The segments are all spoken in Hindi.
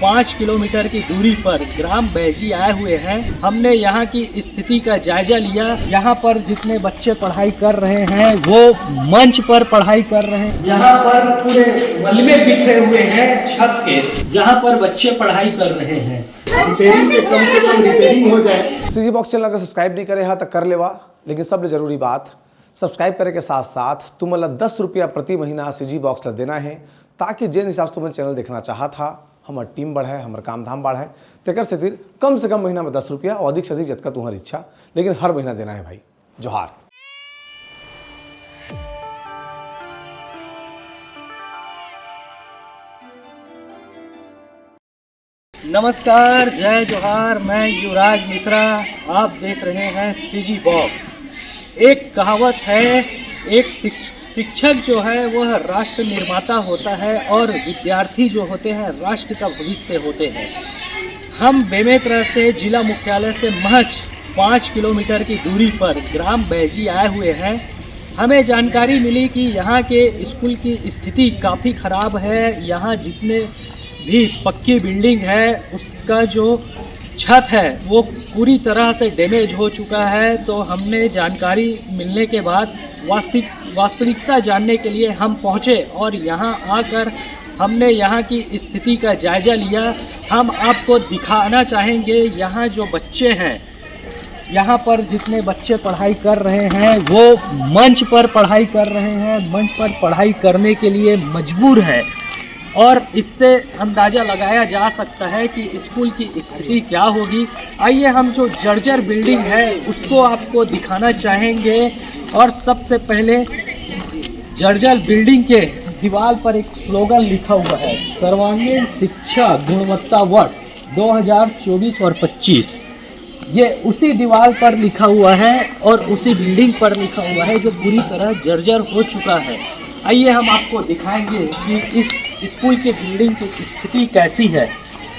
5 किलोमीटर की दूरी पर ग्राम बैजी आए हुए हैं। हमने यहाँ की स्थिति का जायजा लिया। यहाँ पर जितने बच्चे पढ़ाई कर रहे हैं वो मंच पर पढ़ाई कर रहे हैं। यहाँ पर पूरे मलबे बिखरे हुए हैं छत के, जहाँ पर बच्चे पढ़ाई कर रहे हैं। रिपेयरिंग के कम से कम रिपेयरिंग हो जाए। सीजी बॉक्स चैनल अगर सब्सक्राइब नहीं करे हाँ तो कर लेवा, लेकिन सबसे जरूरी बात सब्सक्राइब करे के साथ साथ तुम्हें 10 रुपया प्रति महीना सीजी बॉक्स देना है, ताकि जिन हिसाब से तुम्हें चैनल देखना चाहा था हमार टीम बढ़े, हमार काम धाम बढ़े। तेकर से कम से कम महीना में 10 रुपया और अधिक से अधिक जतका तुम्हारी इच्छा, लेकिन हर महीना देना है भाई। जोहार। नमस्कार, जय जोहार। मैं युवराज मिश्रा, आप देख रहे हैं सीजी बॉक्स। एक कहावत है, एक शिक्षक जो है वह राष्ट्र निर्माता होता है और विद्यार्थी जो होते हैं राष्ट्र का भविष्य होते हैं। हम बेमेतरा से जिला मुख्यालय से महज 5 किलोमीटर की दूरी पर ग्राम बैजी आए हुए हैं। हमें जानकारी मिली कि यहाँ के स्कूल की स्थिति काफ़ी ख़राब है। यहाँ जितने भी पक्की बिल्डिंग है उसका जो छत है वो पूरी तरह से डैमेज हो चुका है। तो हमने जानकारी मिलने के बाद वास्तविकता जानने के लिए हम पहुँचे और यहाँ आकर हमने यहाँ की स्थिति का जायज़ा लिया। हम आपको दिखाना चाहेंगे यहाँ जो बच्चे हैं, यहाँ पर जितने बच्चे पढ़ाई कर रहे हैं वो मंच पर पढ़ाई कर रहे हैं, मंच पर पढ़ाई करने के लिए मजबूर हैं। और इससे अंदाज़ा लगाया जा सकता है कि स्कूल की स्थिति क्या होगी। आइए हम जो जर्जर बिल्डिंग है उसको आपको दिखाना चाहेंगे। और सबसे पहले जर्जर बिल्डिंग के दीवार पर एक स्लोगन लिखा हुआ है, सर्वांगीण शिक्षा गुणवत्ता वर्ष 2024 और 25। ये उसी दीवार पर लिखा हुआ है और उसी बिल्डिंग पर लिखा हुआ है जो पूरी तरह जर्जर हो चुका है। आइए हम आपको दिखाएंगे कि इस स्कूल के बिल्डिंग की स्थिति कैसी है।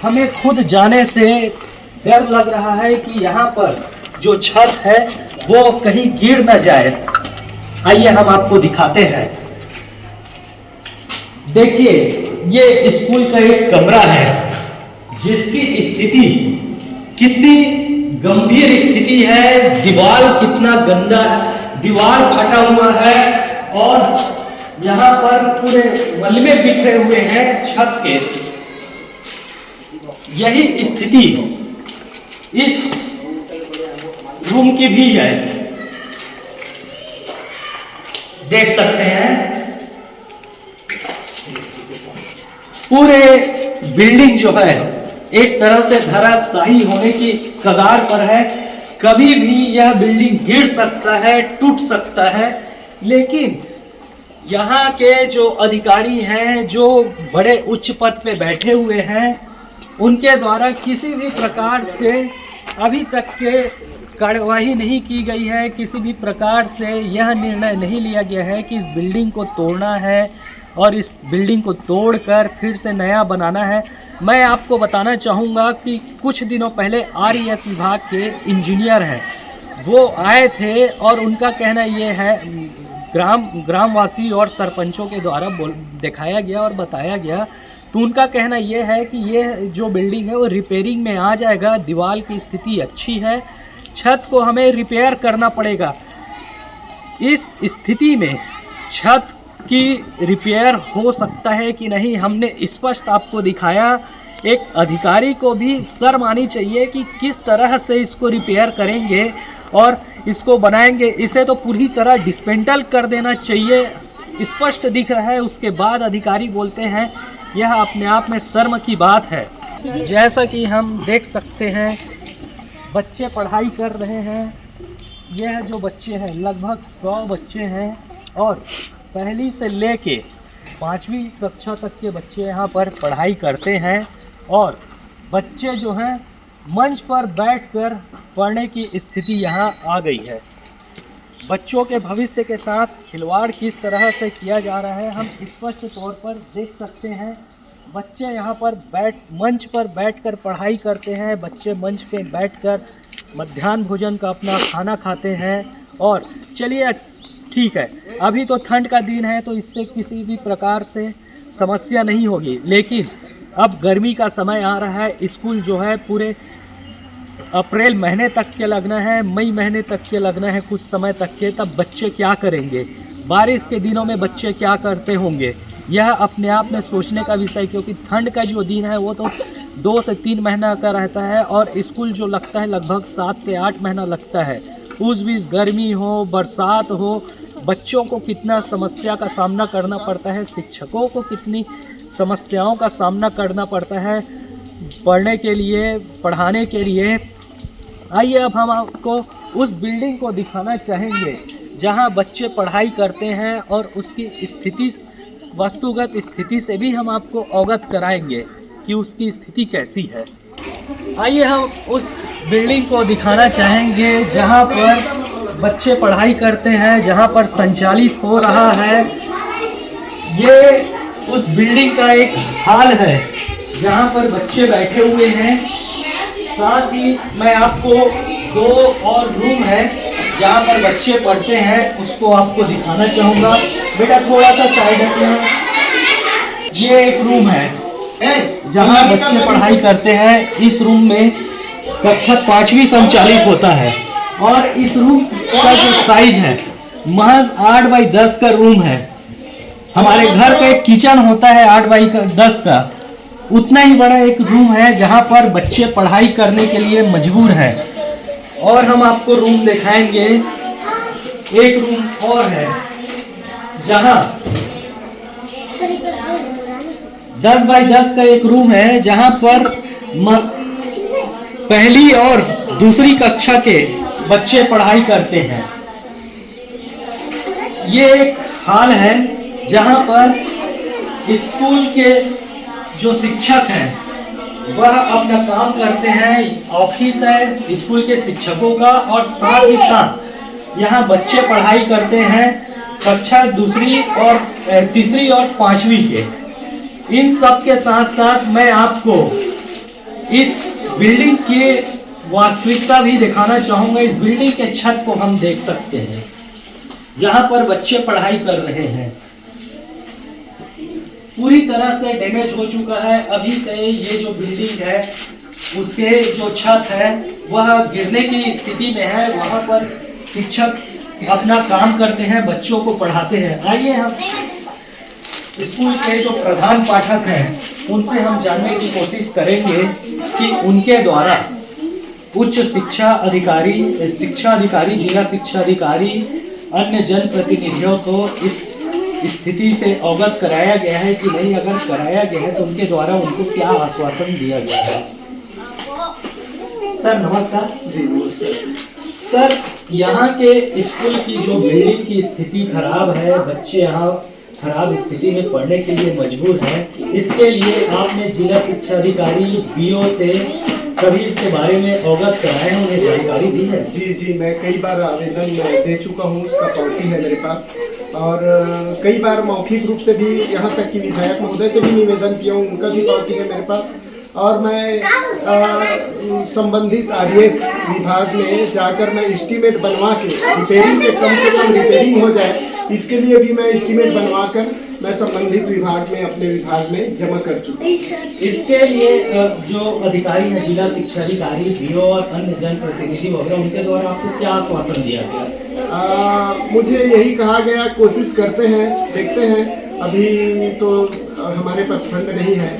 हमें खुद जाने से डर लग रहा है कि यहाँ पर जो छत है वो कहीं गिर न जाए। आइए हम आपको दिखाते हैं। देखिए, ये स्कूल का एक कमरा है जिसकी स्थिति कितनी गंभीर स्थिति है। दीवार कितना गंदा है, दीवार फटा हुआ है और यहाँ पर पूरे मलबे बिखरे हुए हैं छत के। यही स्थिति इस रूम की भी है, देख सकते हैं। पूरे बिल्डिंग जो है एक तरह से धराशायी होने की कगार पर है। कभी भी यह बिल्डिंग गिर सकता है, टूट सकता है। लेकिन यहाँ के जो अधिकारी हैं, जो बड़े उच्च पद पे बैठे हुए हैं, उनके द्वारा किसी भी प्रकार से अभी तक के कार्यवाही नहीं की गई है। किसी भी प्रकार से यह निर्णय नहीं लिया गया है कि इस बिल्डिंग को तोड़ना है और इस बिल्डिंग को तोड़कर फिर से नया बनाना है। मैं आपको बताना चाहूँगा कि कुछ दिनों पहले RES विभाग के इंजीनियर हैं, वो आए थे और उनका कहना ये है, ग्रामवासी और सरपंचों के द्वारा दिखाया गया और बताया गया, तो उनका कहना यह है कि ये जो बिल्डिंग है वो रिपेयरिंग में आ जाएगा। दीवार की स्थिति अच्छी है, छत को हमें रिपेयर करना पड़ेगा। इस स्थिति में छत की रिपेयर हो सकता है कि नहीं, हमने स्पष्ट आपको दिखाया। एक अधिकारी को भी शर्म आनी चाहिए कि किस तरह से इसको रिपेयर करेंगे और इसको बनाएंगे। इसे तो पूरी तरह डिस्मेंटल कर देना चाहिए, स्पष्ट दिख रहा है। उसके बाद अधिकारी बोलते हैं, यह अपने आप में शर्म की बात है। जैसा कि हम देख सकते हैं बच्चे पढ़ाई कर रहे हैं। यह जो बच्चे हैं लगभग 100 बच्चे हैं और पहली से लेके 5वीं कक्षा तक के बच्चे यहाँ पर पढ़ाई करते हैं। और बच्चे जो हैं मंच पर बैठकर पढ़ने की स्थिति यहाँ आ गई है। बच्चों के भविष्य के साथ खिलवाड़ किस तरह से किया जा रहा है हम स्पष्ट तौर पर देख सकते हैं। बच्चे यहाँ पर मंच पर बैठकर पढ़ाई करते हैं। बच्चे मंच पे बैठकर मध्याह्न भोजन का अपना खाना खाते हैं। और चलिए ठीक है, अभी तो ठंड का दिन है तो इससे किसी भी प्रकार से समस्या नहीं होगी, लेकिन अब गर्मी का समय आ रहा है, स्कूल जो है पूरे अप्रैल महीने तक के लगना है, मई महीने तक के लगना है, कुछ समय तक के। तब बच्चे क्या करेंगे, बारिश के दिनों में बच्चे क्या करते होंगे, यह अपने आप में सोचने का विषय। क्योंकि ठंड का जो दिन है वो तो 2 से 3 महीना का रहता है और स्कूल जो लगता है लगभग 7 से 8 महीना लगता है। उस बीच गर्मी हो, बरसात हो, बच्चों को कितना समस्या का सामना करना पड़ता है, शिक्षकों को कितनी समस्याओं का सामना करना पड़ता है पढ़ने के लिए, पढ़ाने के लिए। आइए अब हम आपको उस बिल्डिंग को दिखाना चाहेंगे जहां बच्चे पढ़ाई करते हैं और उसकी स्थिति, वस्तुगत स्थिति से भी हम आपको अवगत कराएंगे कि उसकी स्थिति कैसी है। आइए हम उस बिल्डिंग को दिखाना चाहेंगे जहां पर बच्चे पढ़ाई करते हैं, जहां पर संचालित हो रहा है। ये उस बिल्डिंग का एक हॉल है जहां पर बच्चे बैठे हुए हैं। साथ ही मैं आपको 2 और रूम है जहां पर बच्चे पढ़ते हैं उसको आपको दिखाना चाहूँगा। बेटा थोड़ा सा साइड में, ये एक रूम है जहां बच्चे पढ़ाई करते हैं। इस रूम में कक्षा 5वीं संचालित होता है और इस रूम का जो साइज है महज 8 बाई 10 का रूम है। हमारे घर का एक किचन होता है 8 बाई 10 का, उतना ही बड़ा एक रूम है जहां पर बच्चे पढ़ाई करने के लिए मजबूर हैं। और हम आपको रूम दिखाएंगे, एक रूम और है जहां 10 बाई 10 का एक रूम है जहां पर पहली और दूसरी कक्षा के बच्चे पढ़ाई करते हैं। ये एक हॉल है जहां पर स्कूल के जो शिक्षक हैं वह अपना काम करते हैं। ऑफिस है स्कूल के शिक्षकों का और साथ ही साथ यहाँ बच्चे पढ़ाई करते हैं कक्षा 2री और 3री और 5वीं के। इन सब के साथ साथ मैं आपको इस बिल्डिंग की वास्तविकता भी दिखाना चाहूँगा। इस बिल्डिंग के छत को हम देख सकते हैं जहाँ पर बच्चे पढ़ाई कर रहे हैं। पूरी तरह से डैमेज हो चुका है। अभी से ये जो बिल्डिंग है उसके जो छत है वह गिरने की स्थिति में है। वहाँ पर शिक्षक अपना काम करते हैं, बच्चों को पढ़ाते हैं। आइए हम स्कूल के जो प्रधान पाठक हैं उनसे हम जानने की कोशिश करेंगे कि उनके द्वारा उच्च शिक्षा अधिकारी, जिला शिक्षा अधिकारी, अन्य जनप्रतिनिधियों को इस स्थिति से अवगत कराया गया है कि नहीं। अगर कराया गया है तो उनके द्वारा उनको क्या आश्वासन दिया गया है। सर नमस्कार। जी नमस्कार। सर यहाँ के स्कूल की जो बिल्डिंग की स्थिति खराब है, बच्चे यहाँ खराब स्थिति में पढ़ने के लिए मजबूर हैं, इसके लिए आपने जिला शिक्षा अधिकारी BO से कभी इसके बारे में अवगत कराए हैं, उन्हें जानकारी दी है? जी मैं कई बार आवेदन दे चुका हूँ, उसका कॉपी है मेरे पास। और कई बार मौखिक रूप से भी, यहाँ तक कि विधायक महोदय से भी निवेदन किया हूँ, उनका भी कॉपी है मेरे पास। और मैं संबंधित RDS विभाग में जाकर मैं एस्टीमेट बनवा के रिपेयरिंग के कम से कम रिपेयरिंग हो जाए, इसके लिए भी मैं एस्टीमेट बनवा कर मैं संबंधित विभाग में, अपने विभाग में जमा कर चुका हूँ। इसके लिए जो अधिकारी हैं, जिला शिक्षा अधिकारी, BO और अन्य जनप्रतिनिधि वगैरह, उनके द्वारा आपको क्या आश्वासन दिया गया? मुझे यही कहा गया, कोशिश करते हैं, देखते हैं। अभी तो हमारे पास फंड नहीं है,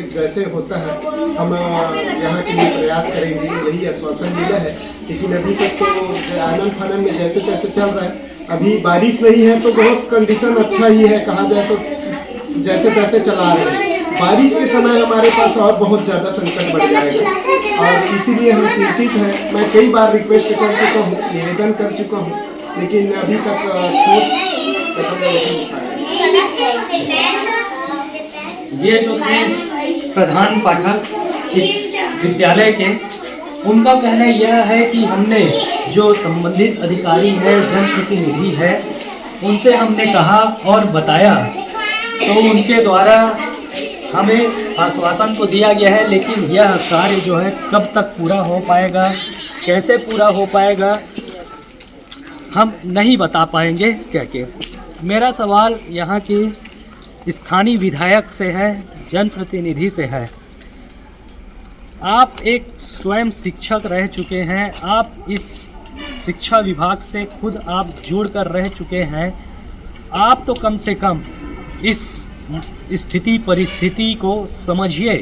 जैसे होता है हम यहाँ के लिए प्रयास करेंगे, यही आश्वासन मिला है। लेकिन अभी तक तो आनन फानन में जैसे तैसे चल रहा है। अभी बारिश नहीं है तो बहुत कंडीशन अच्छा ही है, कहा जाए तो जैसे तैसे चला रहे हैं। बारिश के समय हमारे पास और बहुत ज़्यादा संकट बढ़ जाएगा और इसीलिए हम चिंतित हैं। मैं कई बार रिक्वेस्ट कर चुका हूँ, निवेदन कर चुका हूँ, लेकिन अभी तक ठोस कदम नहीं उठाया। ये जो थे प्रधान पाठक इस विद्यालय के, उनका कहना यह है कि हमने जो संबंधित अधिकारी है, जनप्रतिनिधि है, उनसे हमने कहा और बताया तो उनके द्वारा हमें आश्वासन तो दिया गया है, लेकिन यह कार्य जो है कब तक पूरा हो पाएगा, कैसे पूरा हो पाएगा, हम नहीं बता पाएंगे कह के। मेरा सवाल यहाँ के स्थानीय विधायक से है, जनप्रतिनिधि से है। आप एक स्वयं शिक्षक रह चुके हैं, आप इस शिक्षा विभाग से खुद आप जुड़ कर रह चुके हैं। आप तो कम से कम इस स्थिति परिस्थिति को समझिए।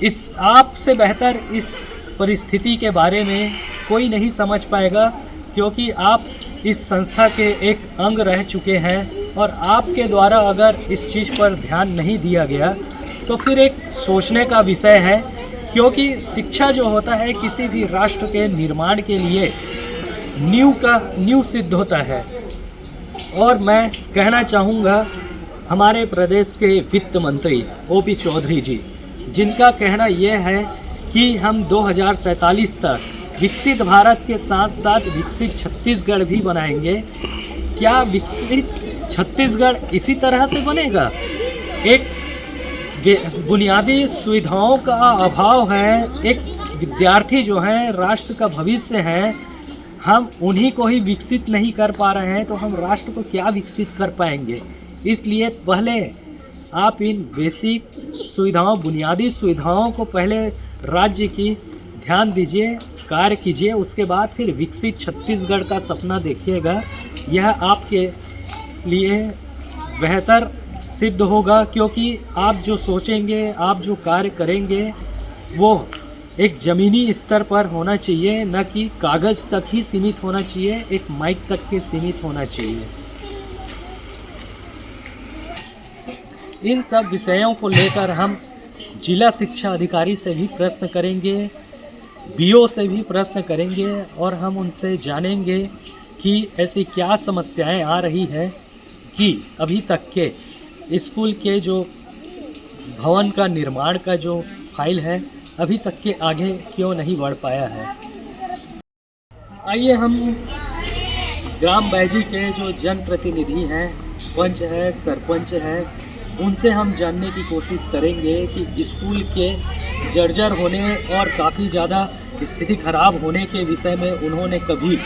इस आपसे बेहतर इस परिस्थिति के बारे में कोई नहीं समझ पाएगा, क्योंकि आप इस संस्था के एक अंग रह चुके हैं और आपके द्वारा अगर इस चीज़ पर ध्यान नहीं दिया गया तो फिर एक सोचने का विषय है। क्योंकि शिक्षा जो होता है किसी भी राष्ट्र के निर्माण के लिए नींव सिद्ध होता है। और मैं कहना चाहूँगा हमारे प्रदेश के वित्त मंत्री ओपी चौधरी जी, जिनका कहना यह है कि हम 2047 तक विकसित भारत के साथ साथ विकसित छत्तीसगढ़ भी बनाएंगे। क्या विकसित छत्तीसगढ़ इसी तरह से बनेगा? एक बुनियादी सुविधाओं का अभाव है, एक विद्यार्थी जो है राष्ट्र का भविष्य है, हम उन्हीं को ही विकसित नहीं कर पा रहे हैं तो हम राष्ट्र को क्या विकसित कर पाएंगे। इसलिए पहले आप इन बेसिक सुविधाओं, बुनियादी सुविधाओं को पहले राज्य की ध्यान दीजिए, कार्य कीजिए, उसके बाद फिर विकसित छत्तीसगढ़ का सपना देखिएगा। यह आपके लिए बेहतर सिद्ध होगा, क्योंकि आप जो सोचेंगे, आप जो कार्य करेंगे वो एक ज़मीनी स्तर पर होना चाहिए, न कि कागज़ तक ही सीमित होना चाहिए, एक माइक तक ही सीमित होना चाहिए। इन सब विषयों को लेकर हम जिला शिक्षा अधिकारी से भी प्रश्न करेंगे, बीओ से भी प्रश्न करेंगे और हम उनसे जानेंगे कि ऐसी क्या समस्याएं आ रही है कि अभी तक के स्कूल के जो भवन का निर्माण का जो फाइल है अभी तक के आगे क्यों नहीं बढ़ पाया है। आइए हम ग्राम बैजी के जो जनप्रतिनिधि हैं, पंच है, सरपंच है, उनसे हम जानने की कोशिश करेंगे कि स्कूल के जर्जर होने और काफ़ी ज़्यादा स्थिति खराब होने के विषय में उन्होंने कभी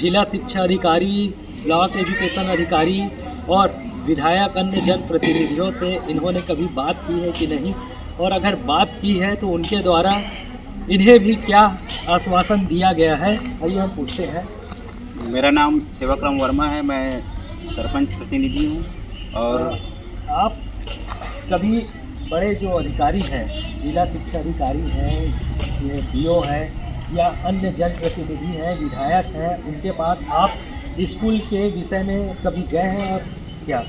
जिला शिक्षा अधिकारी, ब्लॉक एजुकेशन अधिकारी और विधायक अन्य जनप्रतिनिधियों से इन्होंने कभी बात की है कि नहीं, और अगर बात की है तो उनके द्वारा इन्हें भी क्या आश्वासन दिया गया है। आइए हम पूछते हैं। मेरा नाम सेवाक्रम वर्मा है, मैं सरपंच प्रतिनिधि हूँ। और आप कभी बड़े जो अधिकारी हैं, जिला शिक्षा अधिकारी हैं, ये बीओ है या अन्य जनप्रतिनिधि हैं, विधायक हैं, उनके पास आप स्कूल के विषय में कभी गए हैं और क्या?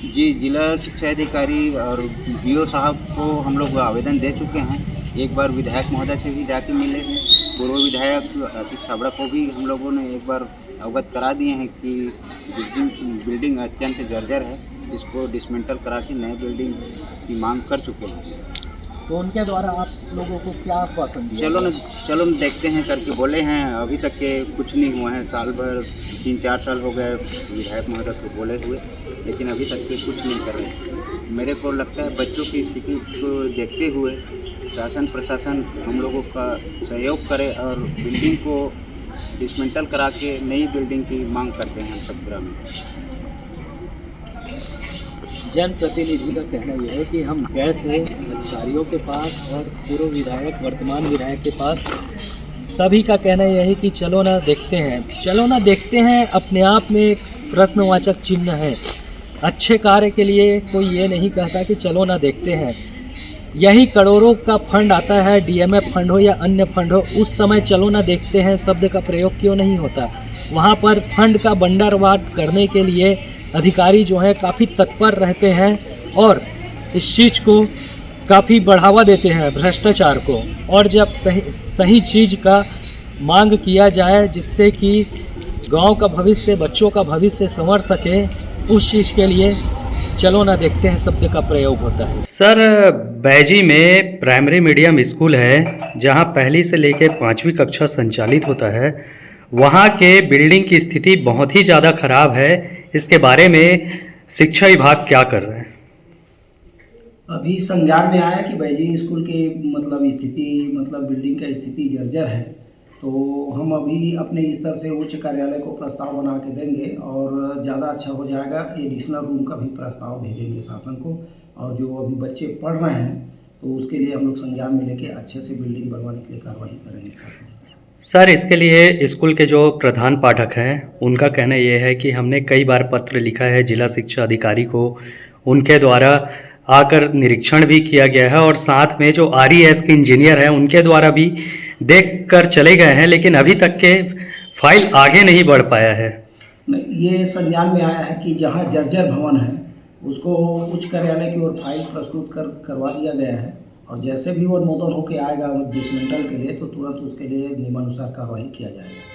जी, जिला शिक्षा अधिकारी और बीओ साहब को हम लोग आवेदन दे चुके हैं। एक बार विधायक महोदय से भी जाके मिले हैं। पूर्व विधायक आशीष छाबड़ा को भी हम लोगों ने एक बार अवगत करा दिए हैं कि बिल्डिंग अत्यंत जर्जर है, इसको डिसमेंटल करा के नए बिल्डिंग की मांग कर चुके हैं। तो उनके द्वारा आप लोगों को क्या आश्वासन दिया? चलो न देखते हैं करके बोले हैं। अभी तक के कुछ नहीं हुआ है, साल भर 3-4 साल हो गए विधायक महोदय को बोले हुए, लेकिन अभी तक के कुछ नहीं कर रहे। मेरे को लगता है बच्चों की स्थिति को देखते हुए शासन प्रशासन हम लोगों का सहयोग करे और बिल्डिंग को डिसमेंटल करा के नई बिल्डिंग की मांग करते हैं हम सब ग्रामीण। जनप्रतिनिधि का कहना यह है कि हम गए थे अधिकारियों के पास और पूर्व विधायक, वर्तमान विधायक के पास, सभी का कहना यह है कि चलो ना देखते हैं, चलो ना देखते हैं अपने आप में एक प्रश्नवाचक चिन्ह है। अच्छे कार्य के लिए कोई ये नहीं कहता कि चलो ना देखते हैं। यही करोड़ों का फंड आता है, डीएमएफ फंड हो या अन्य फंड हो, उस समय चलो ना देखते हैं शब्द का प्रयोग क्यों नहीं होता? वहाँ पर फंड का बंटवारा करने के लिए अधिकारी जो है काफ़ी तत्पर रहते हैं और इस चीज़ को काफ़ी बढ़ावा देते हैं, भ्रष्टाचार को। और जब सही चीज़ का मांग किया जाए जिससे कि गांव का भविष्य, बच्चों का भविष्य संवर सके, उस चीज़ के लिए चलो ना देखते हैं शब्द का प्रयोग होता है। सर, बैजी में प्राइमरी मीडियम स्कूल है जहां पहली से लेकर 5वीं कक्षा संचालित होता है। वहां के बिल्डिंग की स्थिति बहुत ही ज़्यादा खराब है। इसके बारे में शिक्षा विभाग क्या कर रहे हैं? अभी संज्ञान में आया कि बैजी स्कूल के मतलब बिल्डिंग का स्थिति जर्जर है, तो हम अभी अपने स्तर से उच्च कार्यालय को प्रस्ताव बना के देंगे और ज़्यादा अच्छा हो जाएगा। एडिशनल रूम का भी प्रस्ताव भेजेंगे शासन को। और जो अभी बच्चे पढ़ रहे हैं तो उसके लिए हम लोग संज्ञान में लेके अच्छे से बिल्डिंग बनवाने के लिए कार्रवाई करेंगे। सर, इसके लिए स्कूल के जो प्रधान पाठक हैं उनका कहना ये है कि हमने कई बार पत्र लिखा है जिला शिक्षा अधिकारी को, उनके द्वारा आकर निरीक्षण भी किया गया है और साथ में जो RES के इंजीनियर हैं उनके द्वारा भी देख कर चले गए हैं, लेकिन अभी तक के फाइल आगे नहीं बढ़ पाया है। ये संज्ञान में आया है कि जहाँ जर्जर भवन है उसको उच्च कार्यालय की ओर फाइल प्रस्तुत करवा दिया गया है और जैसे भी वो अनुमोदन होकर आएगा डिसमेंटल के लिए तो तुरंत उसके लिए नियमानुसार कार्रवाई किया जाएगा।